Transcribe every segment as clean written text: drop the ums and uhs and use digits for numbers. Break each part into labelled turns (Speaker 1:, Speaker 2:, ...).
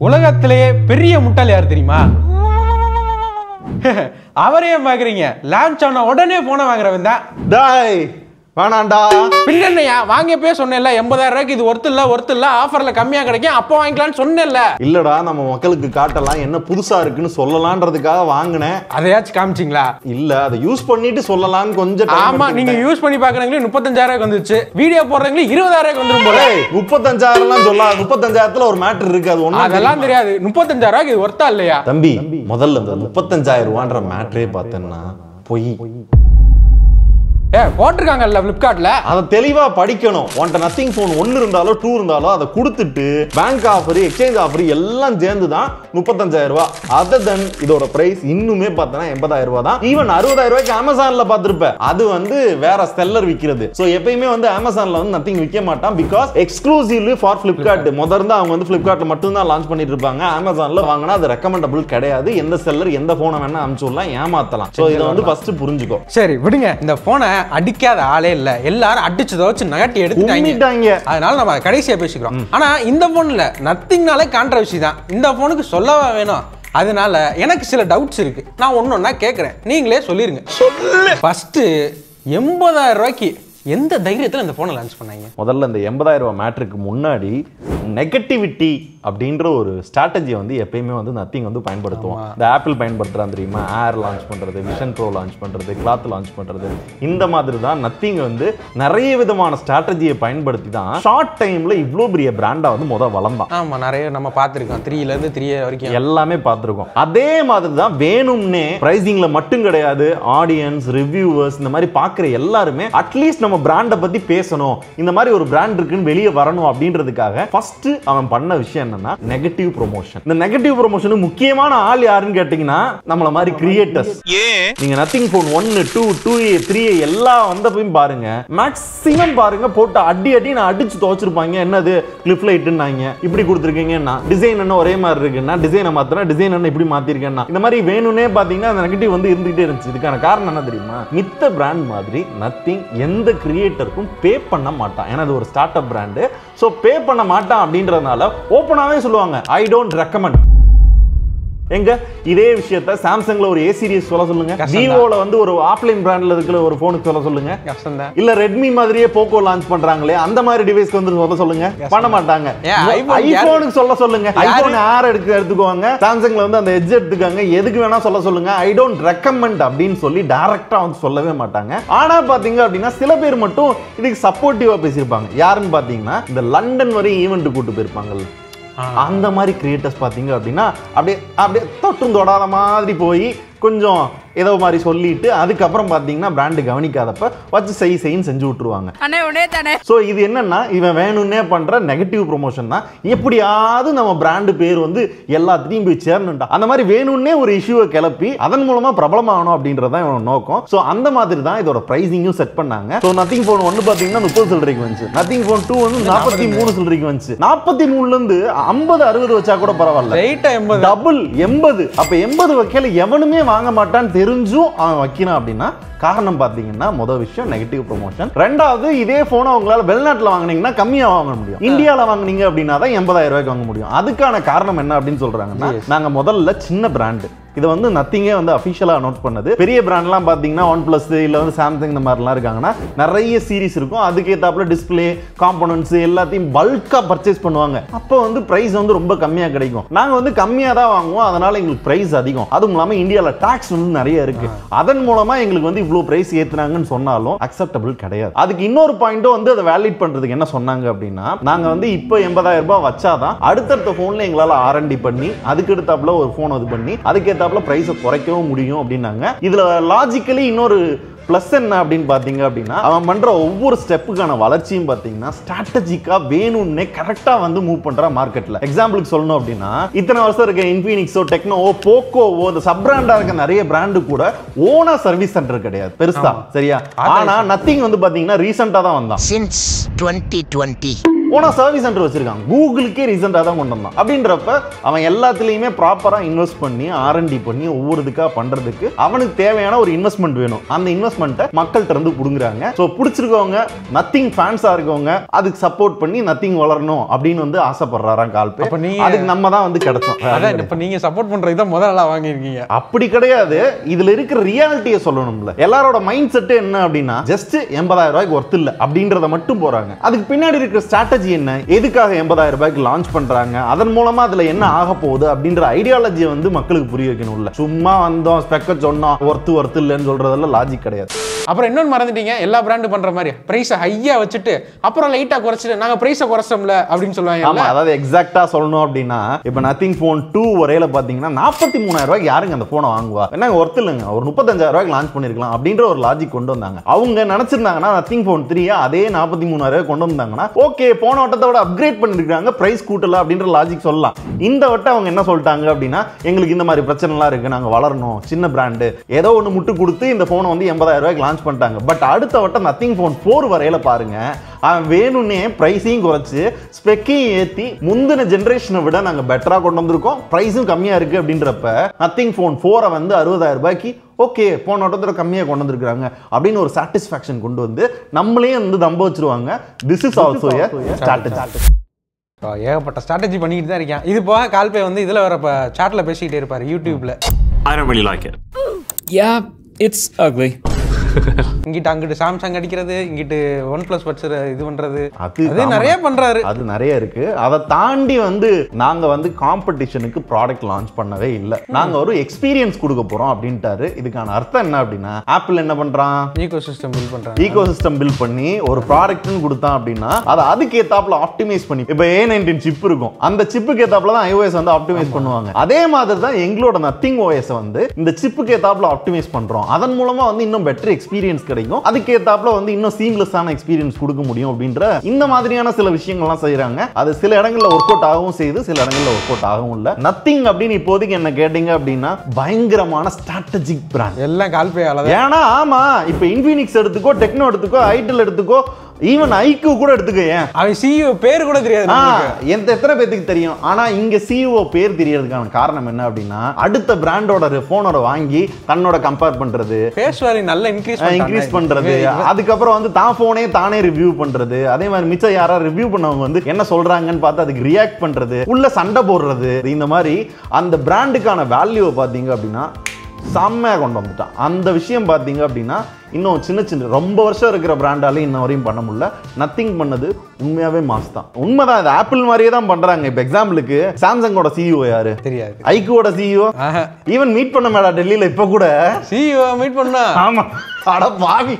Speaker 1: உலகத்திலேயே பெரிய முட்டாள் யார் தெரியுமா? அவரே பாக்குறீங்க. லான்ச் ஆன உடனே போன வாங்குறவன் தான்.
Speaker 2: டாய் வேணாண்டா.
Speaker 1: பின்னயா வாங்கியப்பே சொன்னேன்ல 80,000 ரூபாய்க்கு இது ஒர்த் இல்ல ஆஃபர்ல கம்மியா கிடைக்கும் அப்போ வாங்கிக்கலாம்னு சொன்னேன்ல.
Speaker 2: இல்லடா நம்ம மக்களுக்கு காட்டலாம் என்ன புதுசா இருக்குன்னு சொல்லலாம்ன்றதுக்காக வாங்கினேன்.
Speaker 1: அதையாச்சும் காமிச்சிங்களா?
Speaker 2: இல்ல அதை யூஸ் பண்ணிட்டு சொல்லலாம்னு கொஞ்சம்.
Speaker 1: ஆமா நீங்க யூஸ் பண்ணி பாக்குறவங்களே 35,000 ரூபாய்க்கு வந்துச்சு. வீடியோ போடுறவங்களே 20,000 ரூபாய்க்கு வந்துரும் போல.
Speaker 2: 35,000 எல்லாம் சொல்லலாம். 35,000ல ஒரு மேட்டர் இருக்கு. அது ஒண்ணு
Speaker 1: அதெல்லாம் தெரியாது. 35,000 ரூபாய்க்கு இது ஒர்த்தா இல்லையா?
Speaker 2: தம்பி முதல்ல இந்த 35,000 ரூபான்ற மேட்டரே பார்த்தேன்னா பொய்.
Speaker 1: போட்டிருக்காங்கல்ல Flipkartல.
Speaker 2: அதை தெளிவா படிக்கணும். உன்கிட்ட நத்திங் போன் 1 இருந்தாலோ 2 இருந்தாலோ அதை கொடுத்துட்டு பேங்க் ஆஃபர் எக்ஸ்சேஞ்ச் ஆஃபர் எல்லாம் சேர்ந்து தான் 35,000 ரூபாய். அதர் தென் இதோட பிரைஸ் இன்னுமே பார்த்தனா 80,000 ரூபாய் தான். ஈவன் 60,000 ரூபாய்க்கு அமேசான்ல பார்த்திருப்ப. அது வந்து வேற செல்லர் விக்கிறது. சோ எப்பயுமே வந்து அமேசான்ல வந்து நத்திங் விற்க மாட்டான். Because exclusively for Flipkart. முதல்ல அவங்க வந்து Flipkartல மட்டும் தான் லான்ச் பண்ணிட்டு இருப்பாங்க. அமேசான்ல வாங்கினா அது ரெக்கமெண்டபிள் கிடையாது. எந்த செல்லர் எந்த போனை வேணா அனுப்பிச்சுடலாம், ஏமாத்தலாம். சோ இதை வந்து ஃபர்ஸ்ட் புரிஞ்சுக்கோ.
Speaker 1: சரி விடுங்க. இந்த போனை அடிக்காத ஆளே இல்ல. எல்லாரும் அடிச்சத வச்சு நகட்டி எடுத்துட்டாங்க. அதனால நம்ம கடைசியா பேசிக்கிறோம். ஆனா இந்த போன்ல நத்திங்னாலே கான்ட்ரோவர்சி தான். இந்த போனுக்கு சொல்லவா வேணும்? அதனால எனக்கு சில டவுட்ஸ் இருக்கு. நான் ஒன்னொன்னா கேக்குறேன். நீங்களே சொல்லிருங்க. ஃபர்ஸ்ட் 80,000 ரூபாய்க்கு எந்த தைரியத்துல இந்த போனை லான்ச் பண்ணாங்க?
Speaker 2: முதல்ல இந்த 80,000 ரூபாய் மேட்ருக்கு முன்னாடி நெகட்டிவிட்டி அப்படின்ற ஒரு ஸ்ட்ராட்டஜியை வந்து எப்பயுமே வந்து நத்திங் வந்து பயன்படுத்துவோம். இந்த ஆப்பிள் பயன்படுத்துறான் தெரியுமா? ஏர் லான்ச் பண்றது, விஷன் ப்ரோ லான்ச் பண்றது, கிளாத் லான்ச் பண்றது, இந்த மாதிரி தான் நத்திங் வந்து நிறைய விதமான ஸ்ட்ராட்டஜியை பயன்படுத்தி தான் ஷார்ட் டைம்ல இவ்வளோ பெரிய பிராண்டா வந்து வளர்ந்தான்.
Speaker 1: ஆமா நிறைய நம்ம பார்த்திருக்கோம். 3ல இருந்து 3 வரைக்கும் எல்லாமே
Speaker 2: பார்த்திருக்கோம். அதே மாதிரி தான் வேணும்னே பிரைசிங்ல மட்டும் கிடையாது, ஆடியன்ஸ் ரிவ்யூவர்ஸ் இந்த மாதிரி பார்க்குற எல்லாருமே அட்லீஸ்ட் நம்ம பிராண்டை பத்தி பேசணும், இந்த மாதிரி ஒரு பிராண்ட் இருக்குன்னு வெளியே வரணும் அப்படின்றதுக்காக ஃபர்ஸ்ட் அவன் பண்ண விஷயம் என்னன்னா நெகட்டிவ் ப்ரொமோஷன். இந்த நெகட்டிவ் ப்ரொமோஷன் முக்கியமான ஆள் யாருன்னு கேட்டீங்கன்னா நம்மள மாதிரி கிரியேட்டர்ஸ். நீங்க நத்திங் போன் 1, 2, 2A, 3A எல்லாம் வந்தப்பையும் பாருங்க, மேக்ஸிமம் பாருங்க போட்டு அடி நான் அடிச்சு துவச்சிருப்பாங்க. என்னது கிளிப் லைட்னாங்க, இப்படி கொடுத்துருக்கீங்கன்னா டிசைன் என்ன ஒரே மாதிரி இருக்குன்னா டிசைனை மாத்தினா டிசைன் என்ன இப்படி மாத்திருக்கேன்னா இந்த மாதிரி வேணும்னே பாத்தீங்கன்னா அந்த நெகட்டிவ் வந்து இருந்துகிட்டே இருந்துச்சு. இதுக்கான காரணம் என்ன தெரியுமா? மித்த பிராண்ட் மாதிரி நத்திங் எந்த கிரியேட்டருக்கும் பே பண்ண மாட்டான். ஏன்னா அது ஒரு ஸ்டார்ட் அப் பிராண்டு. சோ பே பண்ண மாட்டான் அப்படின்றதுனால ஓப்பனாவே சொல்லுவாங்க ஐ டோன்ட் ரெக்கமெண்ட். எங்க இதே விஷயத்தை சாம்சங்ல ஒரு A சீரிஸ் சொல்ல சொல்லுங்க, விவோல வந்து ஒரு ஆஃப்லைன் பிராண்ட்ல இருக்கிற ஒரு போனுக்கு சொல்ல சொல்லுங்க, இல்ல ரெட்மி மாதிரியே போக்கோ லான்ச் பண்றாங்களே அந்த மாதிரி டிவைஸ்க்கு வந்து சொல்ல சொல்லுங்க, பண்ண மாட்டாங்க. ஐபோனுக்கு சொல்ல சொல்லுங்க, ஐபோன் ஆர் எடுத்துக்குவாங்க, சாம்சங்ல வந்து அந்த எட்ஜ் எடுத்துக்காங்க, எதுக்கு வேணா சொல்ல சொல்லுங்க ஐ டோன்ட் ரெக்கமெண்ட் அப்படின்னு சொல்லி டைரக்டா வந்து சொல்லவே மாட்டாங்க. ஆனா பாத்தீங்க அப்படின்னா சில பேர் மட்டும் இதுக்கு சப்போர்ட்டிவா பேசியிருப்பாங்க. யாருன்னு பாத்தீங்கன்னா இந்த லண்டன் வரை ஈவென்ட் கூட்டு போயிருப்பாங்க. அந்த மாதிரி கிரியேட்டர்ஸ் பாத்தீங்க அப்படின்னா அப்படியே தொட்டும் தொடாத மாதிரி போய் கொஞ்சம் ஏதோ மாதிரி சொல்லிட்டு அதுக்கப்புறம் பாத்தீங்கன்னா பிராண்ட் கவனிக்காதப்ப வச்சு செய்ன்னு செஞ்சு விட்டுருவாங்க. சோ இது என்னன்னா இவன் வேணும்னே பண்ற நெகட்டிவ் ப்ரொமோஷன் தான். எப்படியாவது நம்ம பிராண்ட் பேர் வந்து எல்லாத்தையும் போய் சேரணும்டா, அந்த மாதிரி வேணும்னே ஒரு இஷ்யூவை கிளப்பி அதன் மூலமா பிரபலமாகணும் அப்படின்றதான் இவன் நோக்கம். சோ அந்த மாதிரி தான் இதோட பிரைசிங்கும் செட் பண்ணாங்க. சோ நத்திங் போன் 1 பாத்தீங்கன்னா 30 சில்லறைக்கு வந்துச்சு. நத்திங் போன் 2 வந்து 43 சில்லறைக்கு வந்துச்சு. 43ல இருந்து 50 60 வச்சா கூட பரவாயில்ல, டபுள் 80. அப்ப 80 வைக்கல எவனுமே வாங்க மாட்டான்னு தெரிஞ்சும் அவன் வைக்கிறான் அப்படின்னா காரணம் பாத்தீங்கன்னா முதல் விஷயம் நெகட்டிவ் ப்ரொமோஷன். ரெண்டாவது இதே போனை உங்களால வெளிநாட்டுல வாங்குனீங்கன்னா கம்மியா வாங்க முடியும், இந்தியால வாங்குனீங்க அப்படின்னா தான் 80,000 ரூபாய்க்கு வாங்க முடியும். அதுக்கான காரணம் என்ன அப்படின்னு சொல்றாங்கன்னா நாங்க முதல்ல சின்ன பிராண்ட், இது வந்து நத்திங்கே வந்து அபிஷியலா அனௌன்ஸ் பண்ணது. பெரிய பிராண்ட்லாம் பாத்தீங்கன்னா OnePlus இல்ல வந்து சாம்சங் இந்த மாதிரிலாம் இருக்காங்கன்னா நிறைய சீரிஸ் இருக்கும், அதுக்கேத்தாப்புல டிஸ்பிளே காம்போனன்ட்ஸ் எல்லாத்தையும் பல்கா பர்ச்சேஸ் பண்ணுவாங்க. அப்போ வந்து பிரைஸ் வந்து ரொம்ப கம்மியா கிடைக்கும். நாங்க வந்து கம்மியா தான் வாங்குவோம், அதனால எங்களுக்கு பிரைஸ் அதிகம். அதுவும் இல்லாம இந்தியால டாக்ஸ் வந்து நிறைய இருக்கு, அதன் மூலமா எங்களுக்கு வந்து இவ்வளவு பிரைஸ் ஏத்துனாங்கன்னு சொன்னாலும் அக்செப்டபிள் கிடையாது. அதுக்கு இன்னொரு பாயிண்டும் வந்து அதை வேலிட் பண்றதுக்கு என்ன சொன்னாங்க அப்படின்னா நாங்க வந்து இப்போ 80,000 ரூபாய் வச்சாதான் அடுத்தடுத்த போன்ல எங்களால R&D பண்ணி அதுக்கு எடுத்தாப்புல ஒரு போன் இது பண்ணி அதுக்கேத்த பிரைஸ் குறைக்கவும் முடியும் அப்படின்னாங்க. இதுல லாஜிக்கலி இன்னொரு பிளஸ் என்ன அப்படின்னு பாத்தீங்க அப்படின்னா அவன் பண்ற ஒவ்வொரு ஸ்டெப்புக்கான வளர்ச்சியும் பாத்தீங்கன்னா ஸ்ட்ராட்டஜிக்கா வேணும்னே கரெக்டா வந்து மூவ் பண்ற மார்க்கெட்ல. எக்ஸாம்பிளுக்கு சொல்லணும் அப்படின்னா இத்தனை வருஷம் இருக்க இன்ஃபினிக்ஸோ டெக்னோவோ போக்கோவோ இந்த சப் பிராண்டா இருக்க நிறைய பிராண்டு கூட ஓனா சர்வீஸ் சென்டர் கிடையாது பெருசா, சரியா? ஆனா நத்திங் வந்து பாத்தீங்கன்னா ரீசெண்டா தான் வந்தான்.
Speaker 3: Since 2020
Speaker 2: போனா சர்வீஸ் சென்டர் வச்சிருக்காங்க. கூகுளுக்கே ரீசெண்டா தான் கொண்டு வந்தான். அப்படின்றப்ப அவன் எல்லாத்துலயுமே ப்ராப்பரா இன்வெஸ்ட் பண்ணி R&D பண்ணி ஒவ்வொருதுக்கா பண்றதுக்கு அவனுக்கு தேவையான ஒரு இன்வெஸ்ட்மெண்ட் வேணும். அந்த இன்வெஸ்ட்மெண்ட்டை மக்கள்கிட்ட இருந்து புடுங்குறாங்க. ஸோ பிடிச்சிருக்கவங்க நத்திங் ஃபேன்ஸா இருக்கவங்க அதுக்கு சப்போர்ட் பண்ணி நத்திங் வளரணும் அப்படின்னு வந்து ஆசைப்படுறாராம் கால்பே. அதுக்கு நம்ம தான் வந்து கிடைச்சோம்.
Speaker 1: அதான் இப்ப நீங்க சப்போர்ட் பண்றது தான் முதல்ல வாங்கியிருக்கீங்க.
Speaker 2: அப்படி கிடையாது, இதுல இருக்கிற ரியாலிட்டியை சொல்லணும்ல. எல்லாரோட மைண்ட் செட் என்ன அப்படின்னா ஜஸ்ட் 80,000 ரூபாய்க்கு ஒர்த் இல்ல அப்படின்றத மட்டும் போறாங்க. அதுக்கு பின்னாடி இருக்கிற ஸ்ட்ராட்டஜி என்ன, எதுக்காக 80,000 ரூபாய்க்கு லான்ச் பண்றாங்க, அதன் மூலமா அதுல என்ன ஆக போகுது அப்படின்ற ஐடியாலஜியை வந்து மக்களுக்கு புரிய வைக்கணும்ல. சும்மா வந்தோம் ஸ்பெக்க சொன்னோம் ஒர்த் இல்லைன்னு சொல்றதெல்லாம் லாஜிக் கிடையாது.
Speaker 1: அப்புறம் இன்னொன்னு மறந்துட்டீங்க, எல்லா பிராண்டும் பண்ற மாதிரி பிரைஸை ஹையா வச்சுட்டு அப்புறம் லைட்டா குறைச்சிட்டு நாங்க பிரைஸை குறைச்சோம்ல அப்படின்னு சொல்லுவாங்க.
Speaker 2: ஆமா, அதாவது எக்ஸாக்ட்டா சொல்லணும் அப்படின்னா இப்ப நத்திங் போன் 2 வரையில பாத்தீங்கன்னா 43,000 ரூபாய்க்கு யாருங்க அந்த போனை வாங்குவா? என்ன ஒர்த் இல்லைங்க, ஒரு 35,000 ரூபாய்க்கு லான்ச் பண்ணிருக்கலாம் அப்படின்ற ஒரு லாஜிக் கொண்டு வந்தாங்க. அவங்க நினைச்சிருந்தாங்கன்னா நத்திங் போன் 3 அதே 43,000 கொண்டு வந்தாங்கன்னா ஓகே, போன வட்டத்தை விட அப்கிரேட் பண்ணிருக்காங்க, பிரைஸ் கூட்டல அப்படின்ற லாஜிக் சொல்லலாம். இந்த வட்டம் அவங்க என்ன சொல்லிட்டாங்க அப்படின்னா எங்களுக்கு இந்த மாதிரி பிரச்சனைலாம் இருக்கு, நாங்க வளரணும், சின்ன பிராண்டு, ஏதோ ஒன்று முட்டு கொடுத்து இந்த போனை வந்து 80,000 ரூபாய்க்கு லான்ச் பண்ணிட்டாங்க. பட் அடுத்த வட்டம் நத்திங் போன் 4 வரையில பாருங்க, அவன் வேணும்னே பிரைஸையும் குறைச்சு ஸ்பெக்கையும் ஏற்றி முந்தின ஜென்ரேஷனை விட நாங்கள் பெட்டரா கொண்டு வந்திருக்கோம், பிரைஸும் கம்மியா இருக்கு அப்படின்றப்ப நத்திங் போன் 4 வந்து 60,000 ரூபாய்க்கு ஓகே போன வட்டத்தில் கம்மியாக கொண்டு வந்திருக்காங்க அப்படின்னு ஒரு சாட்டிஸ்ஃபேக்ஷன் கொண்டு வந்து நம்மளே வந்து நம்ப வச்சிருவாங்க. This is also a strategy.
Speaker 1: ஏகப்பட்ட ஸ்ட்ராட்டஜி பண்ணிட்டு தான் இருக்கேன். இது போக கால்பே வந்து இதுல வர சாட்ல பேசிக்கிட்டே இருப்பாரு யூடியூப்ல.
Speaker 3: I don't really like it.
Speaker 4: Yeah, it's ugly.
Speaker 1: இங்கிட்ட அங்கிட்டு சாம்சங் அடிக்கிறது, இங்கிட்டு OnePlus பட்ஸ் இது பண்றது, அது நிறைய பண்றாரு.
Speaker 2: அது நிறைய இருக்கு. அதை தாண்டி வந்து நாங்க வந்து காம்படிஷனுக்கு ப்ராடக்ட் லான்ச் பண்ணவே இல்லை, நாங்க ஒரு எக்ஸ்பீரியன்ஸ் கொடுக்க போறோம் அப்படின்ட்டாரு. இதுக்கான அர்த்தம் என்ன அப்படின்னா ஆப்பிள் என்ன பண்றான்,
Speaker 1: ஈகோசிஸ்டம் பில்ட் பண்றான்.
Speaker 2: ஈகோசிஸ்டம் பில்ட் பண்ணி ஒரு ப்ராடக்ட்னு கொடுத்தான் அப்படின்னா அதை அதுக்கு ஏத்தாப்புல ஆப்டிமைஸ் பண்ணி, இப்போ A19 சிப் இருக்கும், அந்த சிப்புக்கு ஏத்தாப்புல தான் iOS வந்து ஆப்டிமைஸ் பண்ணுவாங்க. அதே மாதிரி தான் எங்களோட நத்திங் OS வந்து இந்த சிப்புக்கு ஏத்தாப்புல ஆப்டிமைஸ் பண்றோம். அதன் மூலமா வந்து இன்னும் பெட்டர் எக்ஸ்பீரியன்ஸ் கிடைக்கும், அதுக்கு ஏத்தாப்புல வந்து இன்னும் சீம்லெஸ்ஸான எக்ஸ்பீரியன்ஸ் கொடுக்க முடியும் அப்படின்ற இந்த மாதிரியான சில விஷயங்கள்லாம் செய்யறாங்க. அது சில இடங்கள்ல ஒர்க் அவுட் ஆகவும் செய்யுது, சில இடங்கள்ல ஒர்க் அவுட் ஆகவும் இல்ல. நத்திங் அப்படின்னு இப்போதைக்கு என்ன கேட்டீங்க அப்படின்னா பயங்கரமான ஸ்ட்ராட்டஜிக் பிராண்ட்
Speaker 1: எல்லாம் கால்பேயால.
Speaker 2: ஏன்னா ஆமா, இப்போ இன்ஃபினிக்ஸ் எடுத்துக்கோ, டெக்னோ எடுத்துக்கோ, ஐடெல் எடுத்துக்கோ, ஈவன் ஐக்யூ கூட எடுத்துக்க, ஏன்
Speaker 1: அவன் CEO பேர் கூட தெரியாது
Speaker 2: எத்தனை பேருக்கு தெரியும். ஆனா இங்க CEO பேர் தெரியறதுக்கான காரணம் என்ன அப்படின்னா அடுத்த பிராண்டோட போனோட வாங்கி தன்னோட கம்பேர் பண்றது,
Speaker 1: ஃபேஸ் வேல்யூ நல்ல இன்க்ரீஸ்
Speaker 2: பண்றது, அதுக்கப்புறம் வந்து தான் போனே தானே ரிவ்யூ பண்றது, அதே மாதிரி மிச்சம் யாரா ரிவ்யூ பண்ணவங்க வந்து என்ன சொல்றாங்கன்னு பார்த்து அதுக்கு ரியாக்ட் பண்றது, உள்ள சண்டை போடுறது, இந்த மாதிரி அந்த பிராண்டுக்கான வேல்யூவை பாத்தீங்க அப்படின்னா செம்மையா கொண்டு வந்துட்டான். அந்த விஷயம் பாத்தீங்க அப்படின்னா இன்னும் சின்ன ரொம்ப வருஷம் இருக்கிற பிராண்டாலே இன்ன வரையும் பண்ண முடியல. நத்திங் பண்ணது உண்மையாவே மாஸ் தான். உண்மைதான், இது ஆப்பிள் மாதிரியே தான் பண்றாங்க. இப்ப எக்ஸாம்பிளுக்கு சாம்சங்கோட CEO யாரு தெரியாது, ஐக்யூவோட CEO ஈவன் மீட் பண்ண மேடா டெல்லியில இப்ப கூட
Speaker 1: CEO மீட் பண்ணா. ஆமா,
Speaker 2: அட பாவி.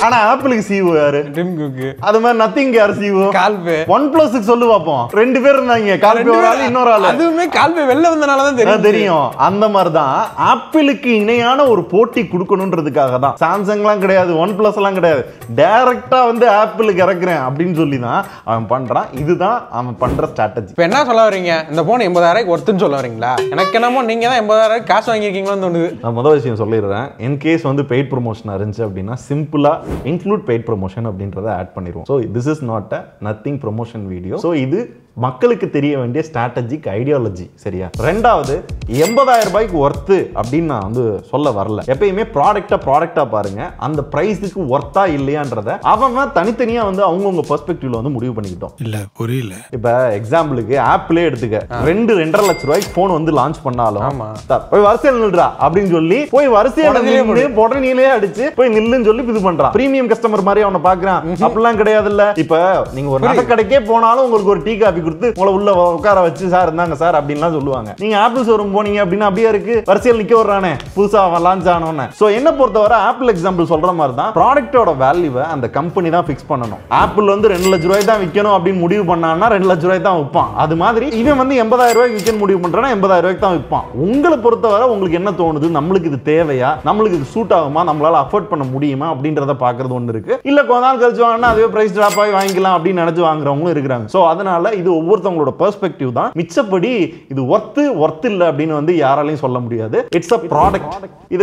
Speaker 2: ஆனா ஆப்பிளுக்கு CEO யாரு,
Speaker 1: டிம் குக்.
Speaker 2: அது மாதிரி நத்திங் யார் CEO,
Speaker 1: கால்பே.
Speaker 2: OnePlusக்கு சொல்லு பாப்போம், ரெண்டு பேர் இருந்தாங்க, கால்பே ஒரு ஆளு இன்னொரு ஆளு,
Speaker 1: அதுவுமே கால்பே வெளில வந்தனால தான்
Speaker 2: தெரியும். அந்த மாதிரி தான் ஆப்பிளுக்கு இணையான ஒரு போட்டி கொடுக்கணும்ன்றதுக்காக தான் சாம்சங்லாம் கிடையாது, OnePlus எல்லாம் கிடையாது, டைரக்டா வந்து ஆப்பிளுக்கு இறக்குறேன் அப்படின்னு சொல்லி தான் அவன் பண்றான். இதுதான் அவன் பண்ற ஸ்ட்ராட்டஜி.
Speaker 1: இப்போ என்ன சொல்ல வரீங்க, இந்த போன் 80,000 ஒர்த்துன்னு சொல்ல வரீங்களா? எனக்கு என்னமோ நீங்க தான் 80,000 காசு வாங்கியிருக்கீங்களான்னு தோணுது.
Speaker 2: நான் முதல் விஷயம் சொல்லிடுறேன், இன் கேஸ் வந்து பெய்ட் ப்ரொமோஷன் இருந்துச்சு அப்படின்னா சிம்பிளா include paid promotion அப்படின்றத ஆட் பண்ணிடுவோம். So this is not a nothing promotion video. So இது மக்களுக்கு தெரிய வேண்டிய ஸ்ட்ராட்டஜிக் ஐடியாலஜி. சரியா? ரெண்டாவது 80,000 ரூபாய்க்கு ஒர்த்து அப்படின்னு நான் வந்து சொல்ல வரல. எப்பயுமே ப்ராடக்டா பாருங்க, அந்த பிரைஸுக்கு ஒர்த்தா இல்லையான்றத அவன் தனித்தனியா வந்து அவங்கவுங்க பெர்ஸ்பெக்டிவ்ல வந்து முடிவு பண்ணிக்கிட்டோம்.
Speaker 3: இல்ல புரியல.
Speaker 2: இப்ப எக்ஸாம்பிளுக்கு ஆப்பிளே எடுத்துக்க, 2.5 லட்சம் ரூபாய்க்கு போன் வந்து லான்ச் பண்ணாலும் போய் வரிசையில் நில்றா அப்படின்னு சொல்லி போய் வரிசையில் உடனே அடிச்சு போய் நில்லுன்னு சொல்லி இது பண்றான். பிரீமியம் கஸ்டமர் மாதிரி அவனை பாக்குறான். அப்படிலாம் கிடையாது. இல்ல இப்ப நீங்க ஒரு நகை கடைக்கே போனாலும் உங்களுக்கு ஒரு டீ காபி கொடுத்து உங்களை உள்ள உட்கார வச்சு சார் இருந்தாங்க சார் அப்படின்லாம் சொல்லுவாங்க. நீங்க ஆப்பிள் ஷோரூம் போனீங்க அப்படின்னா அப்படியே இருக்கு, வரிசையில் நிக்க வர்றானே புதுசா லான்ச் ஆனோன்னு. சோ என்ன பொறுத்தவரை ஆப்பிள் எக்ஸாம்பிள் சொல்ற மாதிரி தான் ப்ராடக்ட்டோட வேல்யூவை அந்த கம்பெனி தான் ஃபிக்ஸ் பண்ணணும். ஆப்பிள் வந்து 2 லட்சம் ரூபாய் தான் விற்கணும் அப்படின்னு முடிவு பண்ணான்னா 2 லட்சம் ரூபாய் தான் விற்பான். அது மாதிரி இவன் வந்து 80,000 ரூபாய்க்கு விற்கணும் முடிவு பண்றானா 80,000 ரூபாய்க்கு தான் விற்பான். உங்களை பொறுத்தவரை உங்களுக்கு என்ன தோணுது, நம்மளுக்கு இது தேவையா, நம்மளுக்கு இது சூட் ஆகுமா, நம்மளால அஃபோர்ட் பண்ண முடியுமா அப்படின்றத பாக்குறது ஒன்று இருக்கு. இல்ல கொஞ்ச நாள் கழிச்சு வாங்கினா அதுவே பிரைஸ் டிராப் ஆகி வாங்கிக்கலாம் அப்படின்னு நினைச்சு வாங்குறவங்களும் இருக்கிறாங்க. சோ அதனால இது ஒவ்வொருத்தவங்களோட பெர்ஸ்பெக்டிவ் தான். மிச்சப்படி இது ஒர்த் இல்ல அப்படின்னு வந்து யாராலையும் சொல்ல முடியாது. It's a product.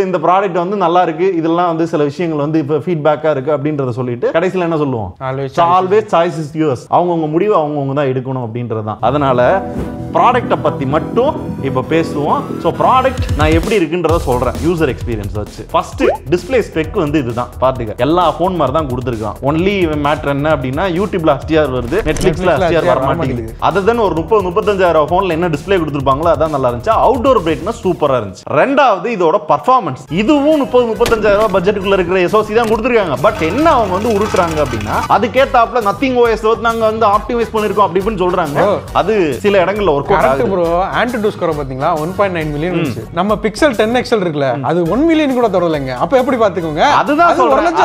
Speaker 2: இந்த ப்ராடக்ட் வந்து நல்லா இருக்கு, இதெல்லாம் வந்து சில விஷயங்கள் வந்து இப்ப ஃபீட்பேக்கா இருக்கு அப்படின்றத சொல்லிட்டு கடைசியில் என்ன சொல்லுவோம், ஆல்வேஸ் சாய்ஸ் இஸ் யுவர்ஸ். அவங்கவுங்க முடிவு அவங்கவுங்க தான் எடுக்கணும் அப்படின்றது தான். அதனால ப்ராடக்ட்டை பத்தி மட்டும் இப்ப பேசுவோம். ஸோ ப்ராடக்ட் நான் எப்படி இருக்குன்றத சொல்றேன் யூசர் எக்ஸ்பீரியன்ஸ் வச்சு. ஃபர்ஸ்ட் டிஸ்பிளே ஸ்பெக் வந்து இதுதான் பாத்துக்க. எல்லா போன் மாதிரி தான் கொடுத்துருக்கான். ஒன்லி மேட்டர் என்ன அப்படின்னா யூடியூப்ல HDR வருது, நெட்ஃபிளிக்ஸ்ல HDR வர மாட்டேங்குது. அதுதான் ஒரு 30-35,000 போன்ல என்ன டிஸ்பிளே கொடுத்துருப்பாங்களோ அதான் நல்லா இருந்துச்சு. அவுட்டோர் பிரைட்னஸ் சூப்பரா இருந்துச்சு. ரெண்டாவது இதோட பர்ஃபார்மன்ஸ். இதுவும் 30-35,000 பட்ஜெட்டுக்குள்ள இருக்கிற SoC தான் கொடுத்துருக்காங்க. பட் என்ன அவங்க வந்து உருட்டுறாங்க அப்படின்னா அதுக்கேத்தாப்ல நத்திங் OS நாங்க வந்து ஆப்டிமைஸ் பண்ணிருக்கோம் அப்படின்னு சொல்றாங்க. அது சில இடங்கள்ல ஒர்க் அவுட் ஆகுது ப்ரோ.
Speaker 1: ஆண்ட்ராய்டு ஸ்கோர் பாத்தீங்களா 1.9 மில்லியன் இருந்துச்சு. நம்ம பிக்சல் 10 XL இருக்குல அது 1 மில்லியன் கூட தொடரலங்க. அப்ப எப்படி பாத்துக்கோங்க.
Speaker 2: அதுதான் சொல்றேன்.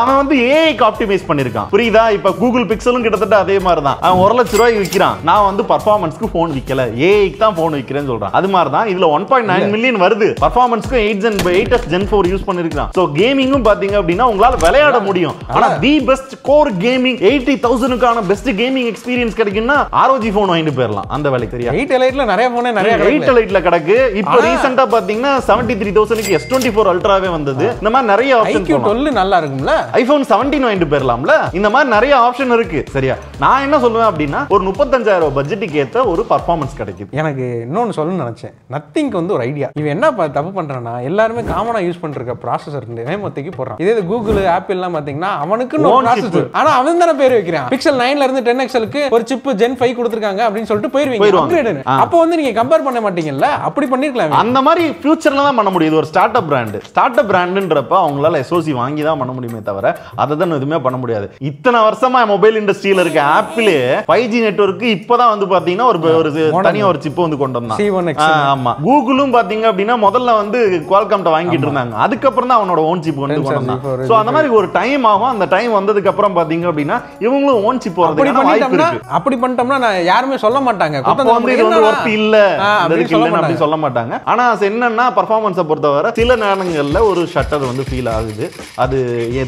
Speaker 2: அவன் வந்து AI க்கு ஆப்டிமைஸ் பண்ணிருக்கான். புரியுதா? இப்ப கூகுள் பிக்சலும் கிட்டத்தட்ட அதே மாதிரி தான். அவன் 1 லட்சம் ரூபாய்க்கு விக்கிறான். நான் வந்து பர்ஃபார்மன்ஸ்க்கு போன் விக்கல, AI க்கு தான் போன் விக்கிறேன்னு சொல்றான். அது மாதிரி தான் இதுல 1.9 மில்லியன் வருது. பர்ஃபார்மன்ஸ்க்கு 8S Gen 4 யூஸ் பண்ணிருக்கான். சோ கேமிங்கும் பாத்தீங்க அப்படின்னா உங்களால விளையாட முடியும். ஆனா தி பெஸ்ட் கோர் கேமிங் 80,000க்கான பெஸ்ட் கேமிங் எக்ஸ்பீரியன்ஸ் கிடைக்குன்னா ROG போன் வாங்கிட்டு போயிரலாம். அந்த வேலைக்கு சரியா
Speaker 1: 8 Liteல நிறைய போனே நிறைய
Speaker 2: 8 Liteல கிடக்கு. இப்போ ரீசன்ட்டா பாத்தீங்கன்னா 73,000க்கு S24 அல்ட்ராவே வந்தது. இந்த மாதிரி நிறைய ஆப்ஷன்
Speaker 1: IQ 12 நல்லா இருக்கும்ல.
Speaker 2: ஐபோன் 17 வாங்கிட்டு போயிரலாம்ல. இந்த மாதிரி நிறைய ஆப்ஷன் இருக்கு. சரியா? நான் என்ன சொல்லுவேன் அப்படின்னா ஒரு 35,000 பட்ஜெட்டுக்கு ஏத்த ஒரு பர்ஃபார்மன்ஸ் கிடைக்குது.
Speaker 1: எனக்கு இன்னொன்னு சொல்லணும்னு நினைச்சேன். நத்திங்க்கு வந்து ஒரு ஐடியா. இவன் என்ன தப்பு பண்றானா எல்லாருமே காமனா யூஸ் பண்ற ப்ராசஸர் நேமத்துக்கு போறான். இதே கூகுள் ஆப்பிள் எல்லாம் பாத்தீங்கன்னா அவனுக்கு ப்ராசஸர். ஆனா அவன் தான பேர் வைக்கிறான். பிக்சல் 9ல இருந்து 10 XLக்கு ஒரு சிப் Gen 5 கொடுத்திருக்காங்க அப்படின்னு சொல்லிட்டு போயிருவீங்க. அப்கிரேட். அப்போ வந்து நீங்க கம்பேர் பண்ண மாட்டீங்கல்ல. அப்படி பண்ணிருக்கலாம்.
Speaker 2: அந்த மாதிரி ஃபியூச்சர்ல தான் பண்ண முடியும். ஒரு start up brand. Start up பிராண்ட்ன்றப்ப அவங்களால SoC வாங்கி தான் பண்ண முடியுமே தவிர அதை தான் எதுவுமே பண்ண முடியாது. இத்தனை வருஷமா மொபைல் இண்டஸ்ட்ரியில இருக்க ஆப்பிளே 5G நெட்வொர்க் இப்பதான் வந்து பாத்தீங்கன்னா ஒரு தனியா ஒரு சிப் வந்து கொண்டு வந்தான். ஆமா. கூகுளும் பாத்தீங்க அப்படின்னா முதல்ல வந்து குவால்காம்ட்ட வாங்கிட்டு இருந்தாங்க. அதுக்கப்புறம் தான் அவனோட ஓன் சிப் வந்து கொண்டு வந்தான். சோ அந்த மாதிரி ஒரு டைம் ஆகும். அந்த டைம் வந்ததுக்கு அப்புறம் பாத்தீங்க அப்படின்னா இவங்களும் ஓன் சிப் போறதுக்கு வாய்ப்பு இருக்கு.
Speaker 1: அப்படி பண்ணிட்டோம்னா யாருமே சொல்ல மாட்டாங்க.
Speaker 2: அப்ப வந்து இது வந்து ஒர்த் இல்ல அப்படி சொல்ல மாட்டாங்க. ஆனா என்னன்னா பர்ஃபார்மன்ஸை பொறுத்தவரை சில நேரங்கள்ல ஒரு ஷட்டர் வந்து ஃபீல் ஆகுது. அது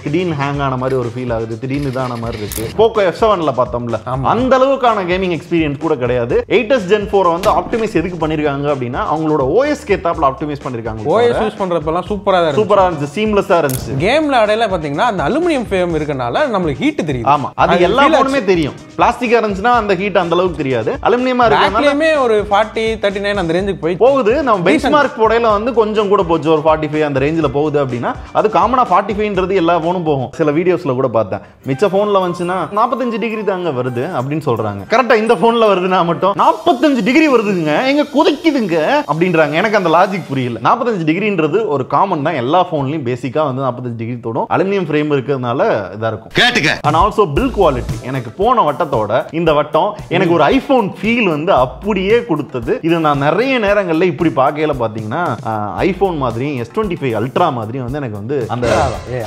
Speaker 2: திடீர்னு ஹேங் ஆன மாதிரி ஒரு ஃபீல் ஆகுது. திடீர்னு இதான மாதிரி இருக்கு. போக்கோ F7ல பார்த்தோம்ல அந்த அளவுக்கான கேமிங் எக்ஸ்பீரியன்ஸ் கூட கிடையாது. 8S Gen 4 வந்து ஆப்டிமைஸ் எதுக்கு பண்ணிருக்காங்க அப்படின்னா அவங்களோட OS கேத்தாப்ல ஆப்டிமைஸ் பண்ணிருக்காங்க.
Speaker 1: OS யூஸ் பண்றப்பலாம் சூப்பரா
Speaker 2: இருந்துச்சு, சீம்லெஸ்ஸா இருந்துச்சு.
Speaker 1: கேம்ல அடையில பாத்தீங்கன்னா அந்த அலுமினியம் ஃப்ரேம் இருக்கனால நமக்கு ஹீட் தெரியும்.
Speaker 2: ஆமா, அது எல்லா போனுமே தெரியும். பிளாஸ்டிக்கா இருந்துச்சுன்னா அந்த ஹீட் அந்த அளவுக்கு தெரியாது. அலுமினியமா இருக்கனால
Speaker 1: ஒரு 40 39 அந்த ரேஞ்சுக்கு
Speaker 2: போகுது. நம்ம பெஞ்ச்மார்க் போடையில வந்து கொஞ்சம் கூட போச்சு. ஒரு 45 அந்த ரேஞ்சில போகுது அப்படின்னா அது காமனா 45ன்றது எல்லா போனும் போகும். சில வீடியோஸ்ல கூட பார்த்தேன். மிச்ச போன்ல வந்துச்சுன்னா 45 டிகிரி தாங்க வருது அப்படின்னு சொல்றாங்க. கரெக்டா இந்த போன்ல வருதுன்னா மட்டும் 45 டிகிரி வருதுங்க, எங்க குதிக்குதுங்க அப்படின்றாங்க. எனக்கு அந்த லாஜிக் புரியல. 45 டிகிரின்றது ஒரு காமன் தான். எல்லா போன்லயும் பேசிக்கா வந்து 45 டிகிரி தொடும். அலுமினியம் ஃப்ரேம் இருக்கிறதுனால இதா இருக்கும். கேட்டுக்க. And also build quality. எனக்கு போன வட்டத்தோட இந்த வட்டம் எனக்கு ஒரு ஐபோன் ஃபீல் வந்து அப்படியே கொடுத்தது. இது நான் நிறைய நேரங்கள்ல இப்படி பார்க்கையில பாத்தீங்கன்னா ஐபோன் மாதிரி S25 அல்ட்ரா மாதிரி வந்து எனக்கு வந்து அந்த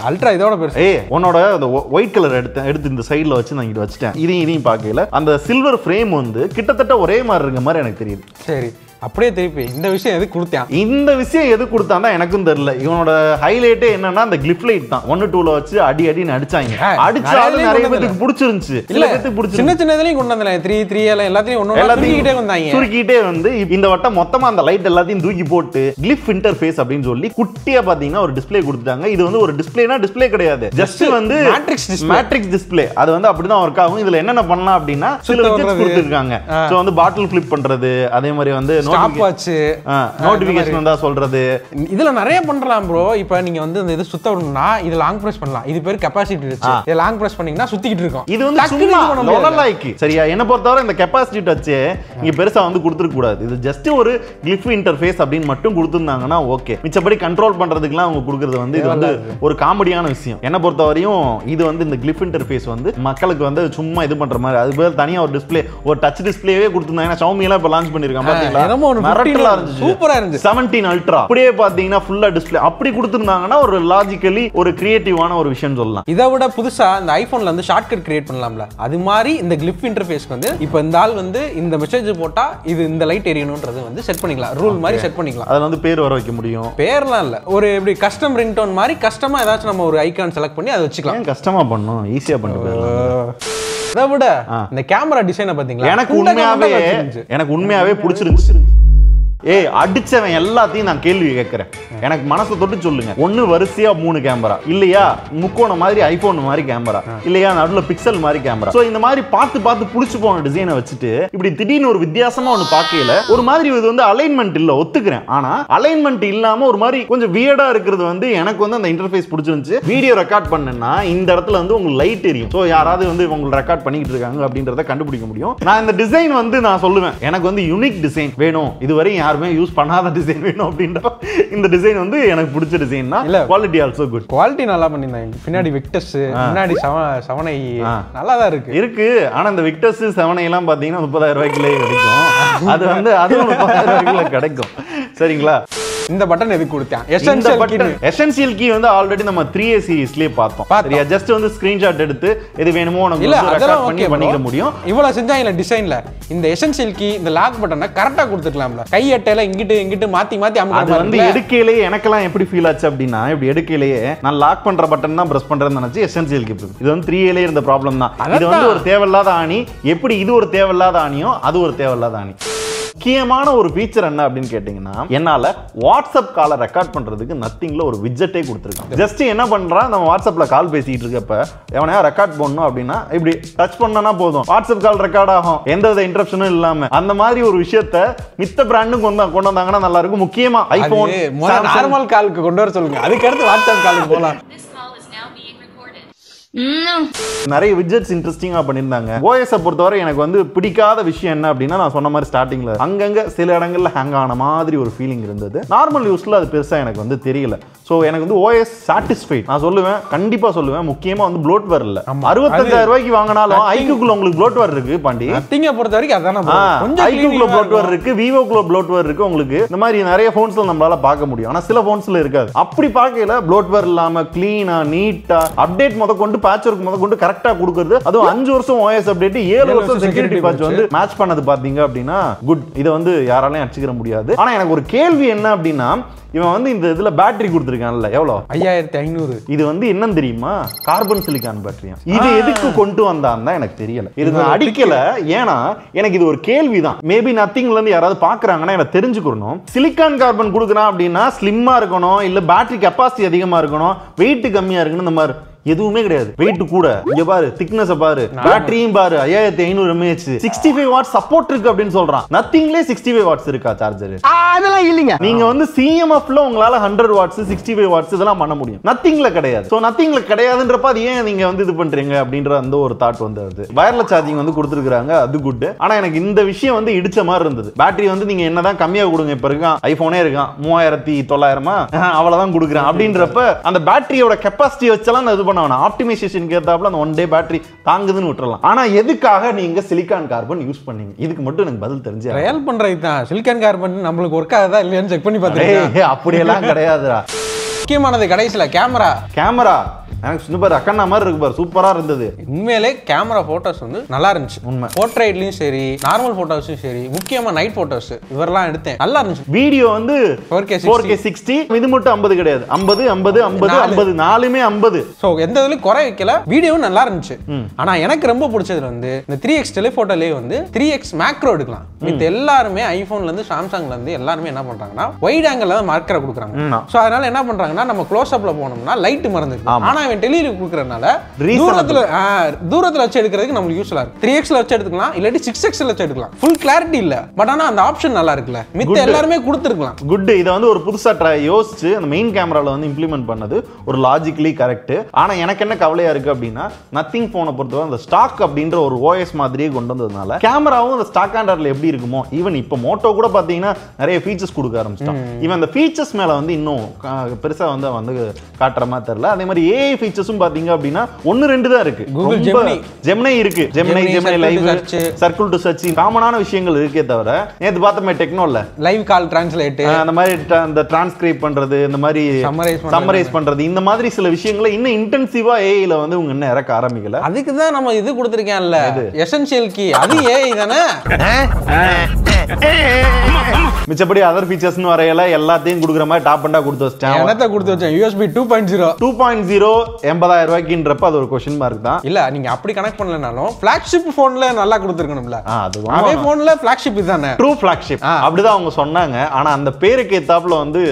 Speaker 1: அல்ட்ரா இதோட பெருசு.
Speaker 2: உன்னோட அந்த ஒயிட் கலர் எடுத்து இந்த சைடுல வச்சு நான் இங்க வச்சிட்டேன். இதையும் பார்க்கையில அந்த சில்வர் ஃப்ரேம் வந்து கிட்டத்தட்ட ஒரே மாதிரி இருக்க மாதிரி எனக்கு தெரியுது.
Speaker 1: சரி, அப்படியே திருப்பி இந்த விஷயம் எது கொடுத்தான்?
Speaker 2: இந்த விஷயம் எது கொடுத்தான்னா எனக்கும் தெரியல. இவனோட ஹைலைட்டே என்னன்னா அந்த கிளிப் லைட் தான். 1 2ல வச்சு அடின்னு அடிச்சாங்க. அடிச்சாலும் நிறைய பேருக்கு பிடிச்சிருந்துச்சு. சில பேருக்கு பிடிச்சிருச்சு.
Speaker 1: சின்ன சின்னதுலயும் கொண்டு வந்தாங்க. 3 3 எல்லாத்தையும்
Speaker 2: சுருக்கிட்டே வந்து இந்த வட்டம் மொத்தமா அந்த லைட் எல்லாத்தையும் தூக்கி போட்டு கிளிப் இன்டர்ஃபேஸ் அப்படின்னு சொல்லி குட்டியா பாத்தீங்கன்னா ஒரு டிஸ்ப்ளே கொடுத்துட்டாங்க. இது வந்து ஒரு டிஸ்ப்ளேனா டிஸ்ப்ளே கிடையாது. ஜஸ்ட் வந்து மேட்ரிக்ஸ் டிஸ்ப்ளே. அது வந்து அப்படிதான் ஒர்க் ஆகும். இதுல என்னென்ன பண்ணலாம் அப்படின்னா சில விஷயம் கொடுத்திருக்காங்க. சோ வந்து பாட்டில் ஃபிளிப் பண்றது, அதே மாதிரி வந்து நோட்டிபிகேஷன் வந்தா சொல்றது, இதுல
Speaker 1: நிறைய பண்றலாம் ப்ரோ. இப்போ நீங்க வந்து இந்த இது சுத்த விடணும்னா இது லாங் பிரஸ் பண்ணலாம். இது பேர் கெபாசிட்டி டச். இது லாங் பிரஸ் பண்ணீங்கன்னா சுத்திக்கிட்டு இருக்கும்.
Speaker 2: இது வந்து சும்மா லொடலாய்க்கு. சரியா? என்ன பொறுத்தவரை இந்த கெபாசிட்டி டச் இங்க பெருசா வந்து கொடுத்துக்க கூடாது. இது ஜஸ்ட் ஒரு கிளிப் இன்டர்ஃபேஸ் அப்படின்னு மட்டும் கொடுத்திருந்தாங்கன்னா ஓகே. மிச்சபடி கண்ட்ரோல் பண்றதுக்குலாம் அவங்க கொடுக்கிறது வந்து இது வந்து ஒரு காமெடியான விஷயம். என்ன பொறுத்தவரையும் இது வந்து இந்த கிளிப் இன்டர்ஃபேஸ் வந்து மக்களுக்கு வந்து சும்மா இது பண்ற மாதிரி அது பேர் தனியா ஒரு டிஸ்ப்ளே, ஒரு டச் டிஸ்ப்ளேவே கொடுத்திருந்தாங்க. Xiaomi எல்லாம் இப்ப லான்ச் பண்ணிருக்காங்க பாத்தீங்களா? சூப்பரா இருந்துச்சு. 17 அல்ட்ரா அப்படியே பாத்தீங்கன்னா ஃபுல்லா டிஸ்ப்ளே அப்படி கொடுத்திருந்தாங்கன்னா ஒரு லாஜிக்கலி ஒரு கிரியேட்டிவான ஒரு விஷயம் சொல்லலாம்.
Speaker 1: இதை விட புதுசா இந்த ஐபோன்ல வந்து ஷார்ட்கட் கிரியேட் பண்ணலாம்ல, அது மாதிரி இந்த கிளிப் இன்டர்ஃபேஸ்க்கு வந்து இப்போ இந்த ஆள் வந்து இந்த மெசேஜ் போட்டா இது இந்த லைட் எரியணும்ன்றது வந்து செட் பண்ணிக்கலாம். ரூல் மாதிரி செட் பண்ணிக்கலாம்.
Speaker 2: அதுல வந்து பேர் வர வைக்க முடியும்.
Speaker 1: பேர்லாம் இல்ல, ஒரு எப்படி கஸ்டம் ரிங்டோன் மாதிரி கஸ்டமா ஏதாச்சும் நம்ம ஒரு ஐகான் செலக்ட் பண்ணி அதை வச்சுக்கலாம்.
Speaker 2: கஸ்டமா பண்ணணும், ஈஸியா பண்ணிட்டு போயிடலாம்.
Speaker 1: அதை விட இந்த கேமரா டிசைனை பாத்தீங்களா,
Speaker 2: எனக்கு உண்மையாவே பிடிச்சிருந்துச்சு. அடிச்சவன் எல்லாத்தையும் நான் கேள்வி கேட்கிறேன். எனக்கு மனசை தொட்டு சொல்லுங்க. ஒன்னு வரிசையா 3 கேமரா, இல்லையா முக்கோணம் மாதிரி ஐபோன் மாதிரி கேமரா, இல்லையா நடுவுல பிக்சல் மாதிரி கேமரா. சோ இந்த மாதிரி பார்த்து பார்த்து புடிச்சு போன டிசைனை வச்சுட்டு இப்படி திடீர்னு ஒரு வித்தியாசமா ஒன்னு பார்க்கல. ஒரு மாதிரி இது வந்து அலைன்மெண்ட் இல்ல, ஒத்துக்கிறேன். ஆனா அலைன்மெண்ட் இல்லாம ஒரு மாதிரி கொஞ்சம் வியர்டா இருக்கிறது வந்து எனக்கு வந்து அந்த இன்டர்ஃபேஸ் பிடிச்சிருந்துச்சு. வீடியோ ரெக்கார்ட் பண்ணேன்னா இந்த இடத்துல வந்து உங்களுக்கு லைட் எரியும். சோ யாராவது வந்து உங்களுக்கு ரெக்கார்ட் பண்ணிட்டு இருக்காங்க அப்படின்றத கண்டுபிடிக்க முடியும். நான் இந்த டிசைன் வந்து நான் சொல்லுவேன், எனக்கு வந்து யூனிக் டிசைன் வேணும், இதுவரை யாருமே யூஸ் பண்ணாத டிசைன் வேணும் அப்படின்ற இந்த டிசைன் வந்து எனக்கு பிடிச்ச டிசைன் தான். Quality also good.
Speaker 1: குவாலிட்டி நல்லா பண்ணிருந்தாங்க. பின்னாடி விக்டர்ஸ், முன்னாடி 7i நல்லா தான் இருக்கு.
Speaker 2: ஆனா இந்த விக்டர்ஸ் 7i எல்லாம் பாத்தீங்கன்னா 30,000 ரூபாய்க்குள்ளே கிடைக்கும். அது வந்து அதுவும் 30,000 ரூபாய்க்குள்ள கிடைக்கும். சரிங்களா?
Speaker 1: இந்த பட்டன் எதுக்கு கொடுத்தேன்?
Speaker 2: எசென்ஷியல் கீ வந்து ஆல்ரெடி நம்ம 3A சீரிஸ்லயே பார்த்தோம். சரியா? ஜஸ்ட் வந்து ஸ்கிரீன்ஷாட் எடுத்து எது வேணுமோ நமக்கு ரெக்கார்ட் பண்ணி பண்ணிக்க முடியும்.
Speaker 1: இவ்வளவு செஞ்சாங்க டிசைன்ல. இந்த எசென்ஷியல் கீ இந்த லாக் பட்டனை கரெக்ட்டா கொடுத்துக்கலாம்ல. கையட்டையில இங்கிட்டு மாத்தி அமுக்க.
Speaker 2: அது வந்து எடுக்கையிலேயே எனக்கெல்லாம் எப்படி ஃபீல் ஆச்சு அப்படின்னா, இப்படி எடுக்கையிலேயே நான் லாக் பண்ற பட்டன் தான் பிரஸ் பண்றேன்னு நினைச்சு எசென்ஷியல் கீ. இது வந்து 3A இருந்த ப்ராப்ளம் தான். இது வந்து ஒரு தேவையில்லாத ஆணி. எப்படி இது ஒரு தேவையில்லாத ஆணியோ அது ஒரு தேவையில்லாத ஆணி. முக்கியமான ஒரு ஃபீச்சர் என்ன அப்படின்னு கேட்டீங்கன்னா, என்னால வாட்ஸ்அப் காலை ரெக்கார்ட் பண்றதுக்கு நத்திங்ல ஒரு விட்ஜெட்டே கொடுத்துருக்காங்க. ஜஸ்ட் என்ன பண்றா, நம்ம வாட்ஸ்அப்ல கால் பேசிட்டு இருக்கப்ப எவனையா ரெக்கார்ட் பண்ணணும் அப்படின்னா இப்படி டச் பண்ணனா போதும், வாட்ஸ்அப் கால் ரெக்கார்ட் ஆகும், எந்தவித இன்டரப்ஷனும் இல்லாம. அந்த மாதிரி ஒரு விஷயத்தை மித்த பிராண்டும் கொண்டு வந்தாங்கன்னா நல்லா இருக்கும். முக்கியமா ஐபோன்
Speaker 1: நார்மல் காலுக்கு கொண்டு வர சொல்லுங்க, அதுக்கு அடுத்து வாட்ஸ்அப் காலுக்கு போலாம்.
Speaker 2: நிறைய விட்ஜெட்ஸ் இன்ட்ரெஸ்டிங்கா பண்ணிருந்தாங்க. OS பொறுத்தவரை எனக்கு வந்து பிடிக்காத விஷயம் என்ன அப்படின்னா, நான் சொன்ன மாதிரி ஸ்டார்டிங்ல அங்கங்க சில இடங்கள்ல ஹேங் ஆன மாதிரி ஒரு ஃபீலிங் இருந்தது. நார்மல் யூஸ்ல அது பெருசா எனக்கு வந்து தெரியல. சோ எனக்கு வந்து OS சாட்டிஸ்ஃபைட் நான் சொல்லுவேன், கண்டிப்பா சொல்லுவேன். முக்கியமா வந்து ப்ளோட்வேர் இல்ல. 65,000 ரூபாய்க்கு வாங்கினாலும் ஐக்யூக்குள்ள உங்களுக்கு ப்ளோட்வேர் இருக்கு. பாண்டி
Speaker 1: நத்திங்க பொறுத்த வரைக்கும் அதானே,
Speaker 2: ஐக்யூக்குள்ள ப்ளோட்வேர் இருக்கு, விவோக்குள்ள ப்ளோட்வேர் இருக்கு. உங்களுக்கு இந்த மாதிரி நிறைய போன்ஸ்ல நம்மளால பார்க்க முடியும். ஆனா சில போன்ஸ்ல இருக்காது. அப்படி பார்க்கல ப்ளோட்வேர் இல்லாம கிளீனா நீட்டா அப்டேட் முதற்கொண்டு பேட்ச் ஒர்க் முதற்கொண்டு கரெக்டா கொடுக்கிறது. அதுவும் 5 வருஷம் OS அப்டேட், 7 வருஷம் செக்யூரிட்டி பேட்ச் வந்து மேட்ச் பண்ணது பாத்தீங்க அப்படின்னா குட். இதை வந்து யாராலையும் அடிச்சுக்கிற முடியாது. ஆனா எனக்கு ஒரு கேள்வி என்ன அப்படின்னா, இவன் வந்து இந்த இதுல பேட்டரி கொடுத்திருக்கான்ல, எவ்வளவு?
Speaker 1: 5500.
Speaker 2: இது வந்து என்னன்னு தெரியுமா? கார்பன் சிலிக்கான் பேட்டரியா? இது எதுக்கு கொண்டு வந்தான்னு தான் எனக்கு தெரியல. இது அடிக்கல. ஏன்னா எனக்கு இது ஒரு கேள்விதான். மேபி நத்திங்ல இருந்து யாராவது பாக்குறாங்கன்னா எனக்கு தெரிஞ்சுக்கணும். சிலிக்கான் கார்பன் கொடுக்குறான் அப்படின்னா ஸ்லிம்மா இருக்கணும், இல்ல பேட்டரி கெப்பாசிட்டி அதிகமா இருக்கணும், வெயிட் கம்மியா இருக்கணும். இந்த மாதிரி எதுவுமே கிடையாது. வெயிட் கூட. இங்க பாரு, திக்னஸ் பாரு, பேட்டரியும் பாரு, 5500 mAh, 65 வாட் சப்போர்ட் இருக்கு அப்படின்னு சொல்றான். நத்திங்லே 65 வாட்ஸ் இருக்கா சார்ஜர்?
Speaker 5: அதெல்லாம் இல்லீங்க.
Speaker 2: நீங்க வந்து CMF-ல உங்களால 100 வாட்ஸ் 65 வாட்ஸ் இதெல்லாம் பண்ண முடியும். நத்திங்ல கிடையாது. சோ நத்திங்ல கிடையாதுன்றப்ப அது ஏன் நீங்க வந்து இது பண்றீங்க அப்படின்ற அந்த ஒரு தாட் வந்து வயர்லெஸ் சார்ஜிங் வந்து கொடுத்துருக்காங்க, அது குட். ஆனா எனக்கு இந்த விஷயம் வந்து இடிச்ச மாதிரி இருந்தது. பேட்டரி வந்து நீங்க என்னதான் கம்மியா கொடுங்க, இப்ப இருக்கான் ஐபோனே இருக்கான் 3900 அவ்வளவுதான் கொடுக்குறேன் அப்படின்றப்ப அந்த பேட்டரியோட கெப்பாசிட்டி வச்செல்லாம் இது ஆப்டிமைசேஷன் கேட்டாப்ல அந்த 1 டே பேட்டரி தாங்குதுன்னு விட்டுறலாம். ஆனா எதுக்காக நீங்க சிலிக்கான் கார்பன் யூஸ் பண்ணீங்க? இதுக்கு மட்டும் எனக்கு பதில் தெரிஞ்சு.
Speaker 1: ட்ரையல் பண்றது தான். சிலிக்கான் கார்பன் நம்மளுக்கு ஒர்க் ஆகுதா இல்லையான்னு செக் பண்ணி பார்த்தேன்.
Speaker 2: அப்படி எல்லாம் கிடையாதுடா.
Speaker 1: முக்கியமானது கடைசில கேமரா
Speaker 2: எனக்கு சும்மா அக்கண்ணா மாதிரி இருக்கு பாரு, சூப்பரா இருந்தது.
Speaker 1: உண்மையிலே கேமரா போட்டோஸ் வந்து நல்லா இருந்துச்சு.
Speaker 2: உண்மை.
Speaker 1: போர்ட்ரைட்லயும் சரி, நார்மல் போட்டோஸும் சரி, முக்கியமா நைட் போட்டோஸ் இவரெல்லாம் எடுத்தேன், நல்லா இருந்துச்சு.
Speaker 2: வீடியோ வந்து 4K 60, இது மட்டும் 50 கிடையாது, 50 50 50 50 நாலுமே 50.
Speaker 1: சோ எந்த இதுலயும் குறை வைக்கல, வீடியோவும் நல்லா இருந்துச்சு. ஆனா எனக்கு ரொம்ப பிடிச்சது வந்து இந்த 3x டெலிஃபோட்டோலயே வந்து 3x மேக்ரோ எடுக்கலாம். மித்த எல்லாருமே ஐபோன்ல இருந்து சாம்சங்ல இருந்து எல்லாருமே என்ன பண்றாங்கன்னா வைட் ஆங்கிள் தான் மார்க்கரை கொடுக்குறாங்க. சோ அதனால என்ன பண்றாங்கன்னா நம்ம க்ளோஸ் அப்ல போனோம்னா லைட் மறந்துருக்கு. ஆனா இவன் டெலிவரி கொடுக்கறனால தூரத்துல வச்சு எடுக்கிறதுக்கு நமக்கு யூஸ்ஃபுல்லா இருக்கு. 3xல வச்சு எடுத்துக்கலாம், இல்லாட்டி 6xல வச்சு எடுக்கலாம். ஃபுல் கிளாரிட்டி இல்ல, பட் ஆனா அந்த ஆப்ஷன் நல்லா இருக்குல்ல, மித்த எல்லாருமே கொடுத்திருக்கலாம்.
Speaker 2: குட். இத வந்து ஒரு புதுசா யோசிச்சு அந்த மெயின் கேமரால வந்து இம்ப்ளிமெண்ட் பண்ணது ஒரு லாஜிக்கலி கரெக்ட். ஆனா எனக்கு என்ன கவலையா இருக்கு அப்படின்னா, நத்திங் போனை பொறுத்தவரை அந்த ஸ்டாக் அப்படின்ற ஒரு OS மாதிரியே கொண்டு வந்ததுனால கேமராவும் அந்த ஸ்டாக் ஆண்டர்ல எப்படி இருக்குமோ, ஈவன் இப்ப மோட்டோ கூட பாத்தீங்கன்னா நிறைய ஃபீச்சர்ஸ் கொடுக்க ஆரம்பிச்சிட்டான். இவன் அந்த ஃபீச்சர்ஸ் மேல வந்து இன்னும் பெருசா வந்து காட்டுற மாதிரி தெரியல. அதே மாதிரி AI ஃபீச்சர்ஸும் பாத்தீங்க அப்படின்னா 1-2 தான் இருக்கு.
Speaker 1: கூகுள்
Speaker 2: ஜெமினி இருக்கு, Gemini live, circle to search, காமனான விஷயங்கள் இருக்கே தவிர நேத்து பார்த்தமே டெக்னோல
Speaker 1: லைவ் கால் டிரான்ஸ்லேட்,
Speaker 2: அந்த மாதிரி அந்த டிரான்ஸ்கிரைப் பண்றது, இந்த மாதிரி சம்மரைஸ் பண்றது, இந்த மாதிரி சில விஷயங்களை இன்னும் இன்டென்சிவா AI-ல வந்து உங்க இன்னும் இறக்க ஆரம்பிக்கல.
Speaker 1: அதுக்கு தான் நம்ம இது கொடுத்திருக்கேன்ல எசென்ஷியல் கீ, அது AI தானே.
Speaker 2: மிச்சப்படி அதர் ஃபீச்சர்ஸ்னு வரையில எல்லாத்தையும் கொடுக்குற மாதிரி டாப் அண்டா கொடுத்து வச்சிட்டேன்.
Speaker 1: என்னத்த கொடுத்து வச்சேன்? USB 2.0
Speaker 2: 80,000 ரூபாய்க்குன்றப்ப அது ஒரு கொஸ்டின் மார்க் தான்.
Speaker 1: இல்ல நீங்க அப்படி கனெக்ட் பண்ணலனாலும் ஃபிளாக்ஷிப் போன்ல நல்லா கொடுத்துருக்கணும்ல. அதே போன்ல ஃபிளாக்ஷிப் இதுதானே,
Speaker 2: ட்ரூ ஃபிளாக்ஷிப் அப்படிதான் அவங்க சொன்னாங்க. ஆனா அந்த பேருக்கு ஏத்தாப்புல வந்து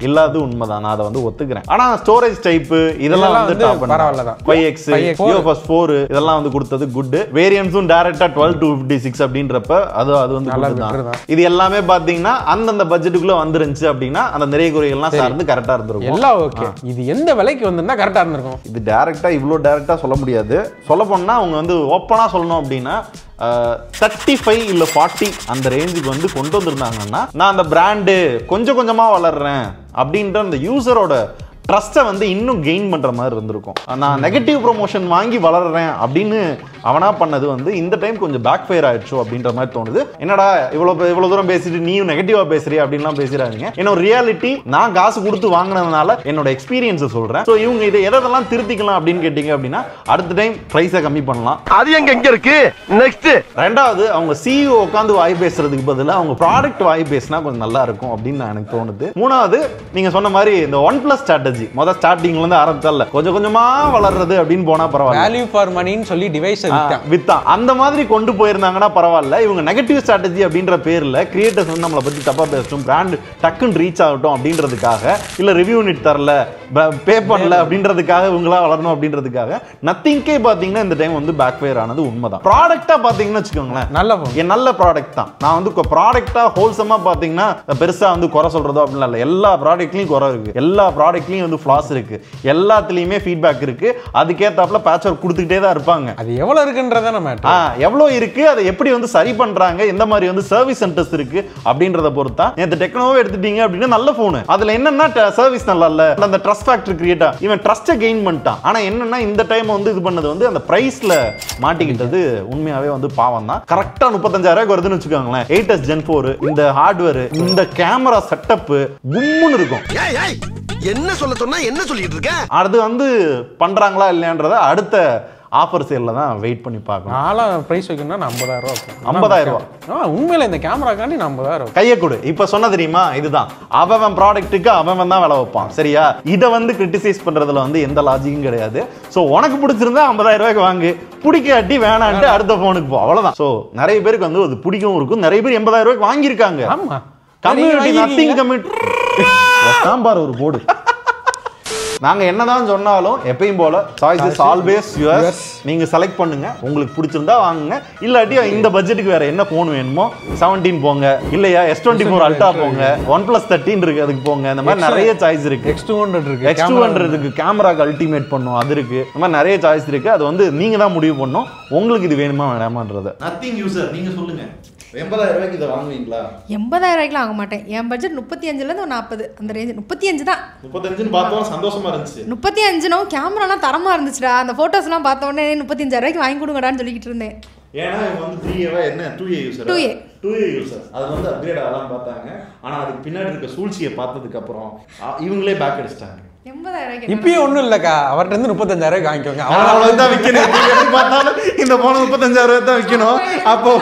Speaker 2: இல்லாது உண்மைதான், நான் அதை வந்து ஒத்துக்கிறேன். ஆனா ஸ்டோரேஜ் டைப் இதெல்லாம் வந்து
Speaker 1: பரவாயில்ல தான்.
Speaker 2: 5X UFS 4 இதெல்லாம் வந்து கொடுத்தது குட். வேரியன்ட்ஸும் டைரக்டா 12 to 56 அப்படின்றப்ப அது வந்து நல்லது. இது எல்லாமே பாத்தீங்கன்னா அந்தந்த பட்ஜெட்டுக்குள்ள வந்துருந்துச்சு அப்படின்னா அந்த நிறைய குறைகள்லாம் சார்ந்து கரெக்டா இருந்திருக்கும்.
Speaker 1: எல்லாம் ஓகே. இது எந்த விலைக்கு வந்திருந்தா கரெக்டா இருந்திருக்கும்?
Speaker 2: இது டைரக்டா இவ்வளவு டைரக்டா சொல்ல முடியாது. சொல்ல போனா அவங்க வந்து ஓப்பனா சொல்லணும் அப்படின்னா 35 இல்ல 40 அந்த ரேஞ்சுக்கு வந்து கொண்டு வந்திருந்தாங்கன்னா நான் அந்த பிராண்டு கொஞ்சம் கொஞ்சமா வளர்றேன் அப்படின்ற அந்த யூசரோட ட்ரஸ்ட்டை வந்து இன்னும் கெயின் பண்ற மாதிரி இருந்திருக்கும். நான் நெகட்டிவ் ப்ரொமோஷன் வாங்கி வளர்றேன் அப்படின்னு அவனா பண்ணது வந்து இந்த டைம் கொஞ்சம் பேக் ஃபயர் ஆயிடுச்சோ அப்படின்ற மாதிரி தோணுது. என்னடா இவ்வளவு தூரம் பேசிட்டு நீயும் நெகட்டிவா பேசுறியா அப்படின்லாம் பேசுறாங்க. என்னோட ரியாலிட்டி நான் காசு கொடுத்து வாங்கினதுனால என்னோட எக்ஸ்பீரியன்ஸை சொல்றேன். ஸோ இவங்க இதை எதெல்லாம் திருத்திக்கலாம் அப்படின்னு கேட்டீங்க அப்படின்னா அடுத்த டைம் பிரைஸை கம்மி பண்ணலாம். அது எங்க இருக்கு நெக்ஸ்ட். ரெண்டாவது அவங்க சிஇஓ உட்காந்து வாய் பேசுறதுக்கு பதிலாக அவங்க ப்ராடக்ட் வாய் பேசினா கொஞ்சம் நல்லா இருக்கும் அப்படின்னு எனக்கு தோணுது. மூணாவது நீங்க சொன்ன மாதிரி இந்த OnePlus ஸ்ட்ராட்டஜி ஸ்டார்டிங்ல இருந்து ஆரம்பிச்சல கொஞ்சம் கொஞ்சமா வளர்றது அப்படின்னு போனா பரவாயில்ல.
Speaker 1: வேல்யூ ஃபார் மணின்னு சொல்லி டிவைஸ்
Speaker 2: வித்தான் அந்த மாதிரி கொண்டு போயிருந்தாங்கன்னா பரவாயில்ல. இவங்க நெகட்டிவ் ஸ்ட்ராட்டஜி அப்படின்ற பேர்ல கிரியேட்டர்ஸ் வந்து நம்மளை பத்தி தப்பா பேசட்டும், பிராண்ட் டக்குன்னு ரீச் ஆகட்டும் அப்படின்றதுக்காக, இல்ல ரிவ்யூ யூனிட் தரல பே பண்ணல அப்படின்றதுக்காக இவங்களா வளரணும் அப்படின்றதுக்காக நத்திங்கே பாத்தீங்கன்னா இந்த டைம் வந்து பேக் ஃபயர் ஆனது உண்மைதான். ப்ராடக்டா பாத்தீங்கன்னு வச்சுக்கோங்களேன், நல்ல ப்ராடக்ட் தான். நான் வந்து ப்ராடக்டா ஹோல்சமா பாத்தீங்கன்னா பெருசா வந்து குறை சொல்றதோ அப்படிலாம் இல்ல. எல்லா ப்ராடக்ட்லயும் குறை இருக்கு, எல்லா ப்ராடக்ட்லயும் வந்து ஃப்ளாஸ் இருக்கு, எல்லாத்துலயுமே ஃபீட்பேக் இருக்கு. அதுக்கேத்தாப்புல பேட்ச் ஒர்க் கொடுத்துக்கிட்டே தான் இருப்பாங்க.
Speaker 1: அது எவ்வளவு இருக்குன்றதான மேட்டர்.
Speaker 2: எவ்வளவு இருக்கு, அதை எப்படி வந்து சரி பண்றாங்க, எந்த மாதிரி வந்து சர்வீஸ் சென்டர்ஸ் இருக்கு அப்படின்றத பொறுத்தா. நேத்து டெக்னோவே எடுத்துட்டீங்க அப்படின்னா நல்ல போன், அதுல என்னன்னா சர்வீஸ் நல்லா இல்ல, அந்த ட்ரஸ்ட் ஃபேக்டர் கிரியேட் இவன் ட்ரஸ்ட்டை கெயின் பண்ணிட்டான். ஆனா என்னன்னா இந்த டைம் வந்து இது பண்ணது வந்து அந்த பிரைஸ்ல மாட்டிக்கிட்டது உண்மையாவே வந்து பாவம் தான். கரெக்டா 35,000 வருதுன்னு வச்சுக்கோங்களேன். 8S Gen 4 இந்த ஹார்ட்வேர் இந்த கேமரா செட்டப் கும்முன்னு இருக்கும்.
Speaker 5: என்ன சொல்ல சொன்னா என்ன சொல்லிட்டு இருக்க?
Speaker 2: அது வந்து பண்றாங்களா இல்லையான்றத அடுத்த ஆஃபர் சேல்ல தான் வெயிட் பண்ணி பார்க்கணும்.
Speaker 1: நாளா பிரைஸ் வைக்கணும்னா 50,000 ரூபாய்.
Speaker 2: 50,000 ரூபாய்
Speaker 1: உண்மையில இந்த கேமராக்காண்டி 50,000
Speaker 2: கையை கொடு. இப்ப சொன்ன தெரியுமா, இதுதான் அவன் ப்ராடக்ட்டுக்கு அவன் தான் விலை வைப்பான். சரியா? இதை வந்து கிரிட்டிசைஸ் பண்றதுல வந்து எந்த லாஜிக்கும் கிடையாது. சோ உனக்கு பிடிச்சிருந்தா 50,000 ரூபாய்க்கு வாங்கு, பிடிக்காட்டி வேணான்ட்டு அடுத்த போனுக்கு போ, அவ்வளவுதான். சோ நிறைய பேருக்கு வந்து அது பிடிக்கும் இருக்கும். நிறைய பேர் 80,000 ரூபாய்க்கு வாங்கியிருக்காங்க.
Speaker 1: ஆமா,
Speaker 2: கம்யூனிட்டி நத்திங் கம்யூனிட்டி ஒரு போர்டு. நாங்க என்னதான் சொன்னாலும் எப்பயும் போல சாய்ஸ் இஸ் ஆல்வேஸ் யுவர்ஸ். நீங்க செலக்ட் பண்ணுங்க, உங்களுக்கு பிடிச்சிருந்தா வாங்குங்க. இல்லாட்டி இந்த பட்ஜெட்டுக்கு வேற என்ன போன் வேணுமோ 17 போங்க, இல்லையா S24 Ultra போங்க, OnePlus 13 இருக்கு அதுக்கு போங்க. இந்த மாதிரி நிறைய சாய்ஸ் இருக்கு.
Speaker 1: X200 இருக்கு,
Speaker 2: X200 இருக்கு, கேமராக்கு அல்டிமேட் பண்ணும் அது இருக்கு. இந்த மாதிரி நிறைய சாய்ஸ் இருக்கு. அது வந்து நீங்க தான் முடிவு பண்ணணும் உங்களுக்கு இது வேணுமா வேணாமான்றது. நத்திங் யூசர் நீங்க சொல்லுங்க, 80,000 ரூபாய்க்கு இதை வாங்குவீங்களா?
Speaker 6: 80,000 ரூபாய்க்குலாம் வாங்க மாட்டேன். என் பட்ஜெட் 35ல 40 அந்த ரேஞ்ச். 35 தான்.
Speaker 2: 35ன்னு பார்த்தோம், சந்தோஷமா இருந்துச்சு.
Speaker 6: 35னோ கேமராலாம் தரமா இருந்துச்சுடா. அந்த போட்டோஸ்லாம் பார்த்த உடனே 35,000 ரூபாய்க்கு வாங்கி கொடுங்கடான்னு சொல்லிக்கிட்டு இருந்தேன்.
Speaker 2: ஏன்னா இவங்க வந்து 3A என்ன 2A யூசர் 2A யூசர் அது வந்து அப்கிரேட் ஆகலாம் பார்த்தாங்க. ஆனா அதுக்கு பின்னாடி இருக்க சூழ்ச்சியை பார்த்ததுக்கு அப்புறம் இவங்களே பேக் அடிச்சிட்டாங்க.
Speaker 6: 80,000 ரூபாய்க்கு
Speaker 1: இப்பயும் ஒண்ணும் இல்லக்கா, அவர்கிட்ட இருந்து 35,000 ரூபாய்க்கு வாங்கிக்கோங்க.
Speaker 2: அவ்வளவுதான் விற்கணும். எப்படி பார்த்தாலும் இந்த போன 35,000 ரூபாய் தான் விற்கணும். அப்போ